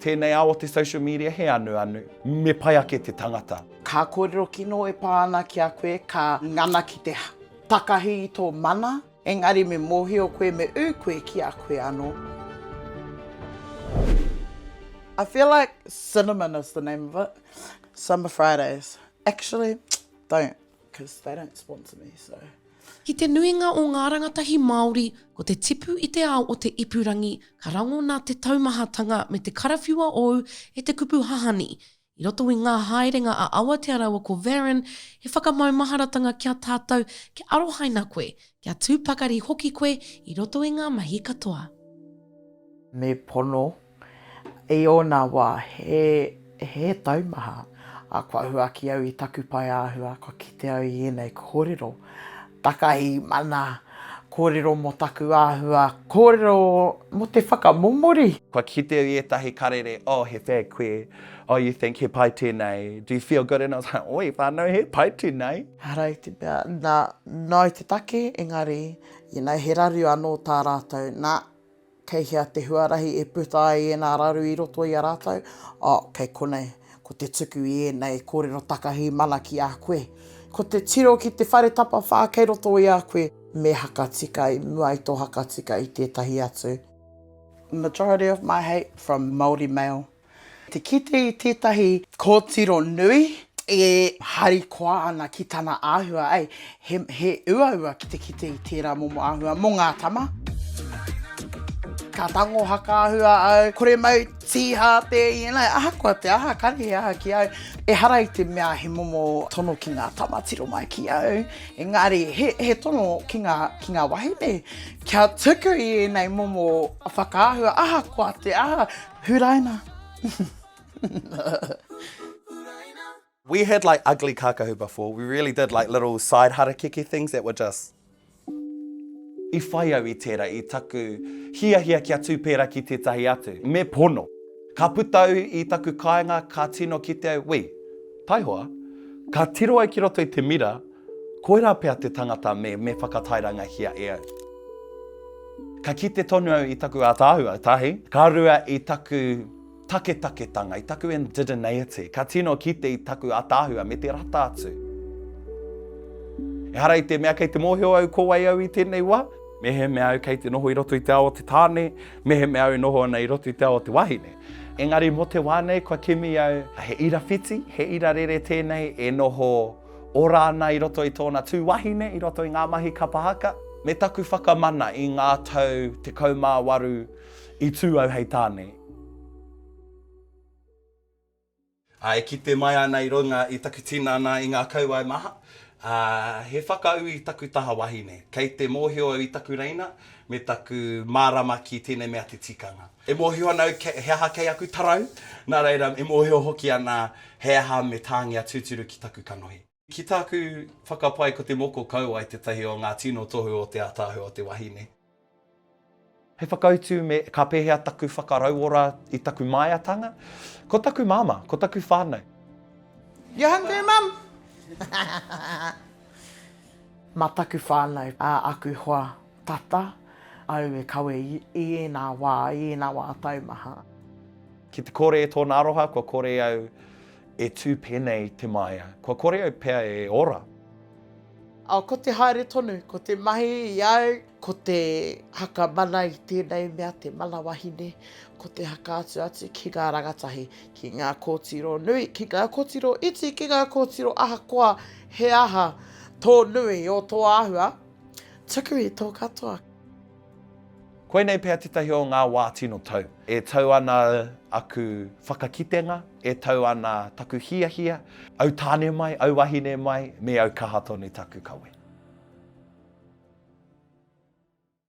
tēnei ao o te social media he anu, me pai ake te tangata. Ka kōrero kino e pāna ki a koe, ka ngana ki te takahi i tō mana, engari me mōhio koe me koe ki a koe anō. I feel like cinnamon is the name of it. Summer Fridays. Actually, don't, because they don't sponsor me, so... Ki te nuinga o ngā rangatahi Māori, ko te tipu i te ao o te ipurangi, ka rango nā te taumahatanga me te karawhiua ou e te kupu hahani. I roto i ngā haerenga a Awatea rawa ko Varron, he whakamaumaharatanga kia tātou, ki arohaina koe, kia tūpakari hoki koe, i roto i ngā mahi katoa. Me pono, e o nā wā, he taumaha, a kua hua ki au i taku pai āhua, kua kite au i enei kōrero. Takahi mana, kōrero mo taku āhua, kōrero mo te whakamomori. Kua kite i etahi karere, oh, he whea koe, oh, you think he pai tēnei, do you feel good? And I was like, oi, whānau, he pai tēnei. Harai te mea, nā i te take, engari, he raru anō tā rātou, nā, kei hea te huarahi e puta ai e nā raru i roto i a rātou, kei konei, ko te tuku i enei, kōrero takahi mana ki a koe. Ko te tiro ki te whare tapa whā kei roto i a koe, me hakatika i mua i tō hakatika i tētahi atu. Majority of my hate from Māori male. Te kite i tētahi kōtiro nui, e hari koa ana ki tāna āhua, he ua ki te kite i tērā momo āhua mō ngā tama. Ka tango haka āhua au, kore mau tīha te ienai, aha kua te aha kari aha ki au. E hara i te mea he momo tono ki ngā tamatiro mai ki au. Engari, he tono ki ngā wahine. Kia tuku i enei momo whakaahua, aha kua te aha, huraina. We had like ugly kākahu before. We really did like little side harakeke things that were just... I whai au i tērā, i taku hia kia tūpera ki tētahi atu. Me pono. Ka putau i taku kāinga, ka tino ki te au, wei, taihoa, ka tiro ai ki roto i te mira, koera pēr te tangata me whakatairanga hia e au. Ka kite tonu au i taku ātāhua, tahi, ka rua i taku take-taketanga, i taku indigeneity, ka tino kite i taku ātāhua me te rata atu. E hara i te mea kei te mōhio au kōwai au i tēnei wā, me he mea au kei te noho i roto i te ao o te tāne, me he mea au noho ana i roto i te ao o te wahine. Engari mo te wānei, kua kimi au, he ira whiti, he ira rere tēnei, e noho ora ana i roto i tōna tū wahine, i roto i ngā mahi kapahaka. Me taku whakamana i ngā tau te kaumāwaru i tū au hei tāne. Ai, ki te mai ana i runga i taku tina ana i ngā kauai maha. He whakau i taku taha wahine, kei te mōhio i taku reina, me taku mārama ki tēnei mea te tikanga. E mōhio ana he aha kei aku tarau, nā reira e mōhio hoki ana he aha me tāngia tūturu ki taku kanohi. Ki taku whakapai ko te moko kaua i te tahi o ngā tino tohu o te ātāhu o te wahine. He whakautu me ka pēhea taku whakarauora i taku maiatanga, ko taku māma, ko taku whānau. You hungry, Mum? Mā taku whānau, aku hoa tata, au e kawe i ēnā wā taumaha. Ki te kore e tōna aroha, kua kore au e tū pēnei te maia. Kua kore au pēr e ora. Ko te haere tonu, ko te mahi i au, ko te haka mana i tēnei mea te mana wahine, ko te haka atu ki ngā rangatahi, ki ngā kōtiro nui, ki ngā kōtiro iti, ki ngā kōtiro ahakoa, he aha tō nui o tō āhua, tuku i tō katoa. Koe nei pēr tetahi o ngā wā tino tau. E tau ana aku whakakitenga, e tau ana taku hia, au tāne mai, au wahine mai, me au kahatoni taku kawe.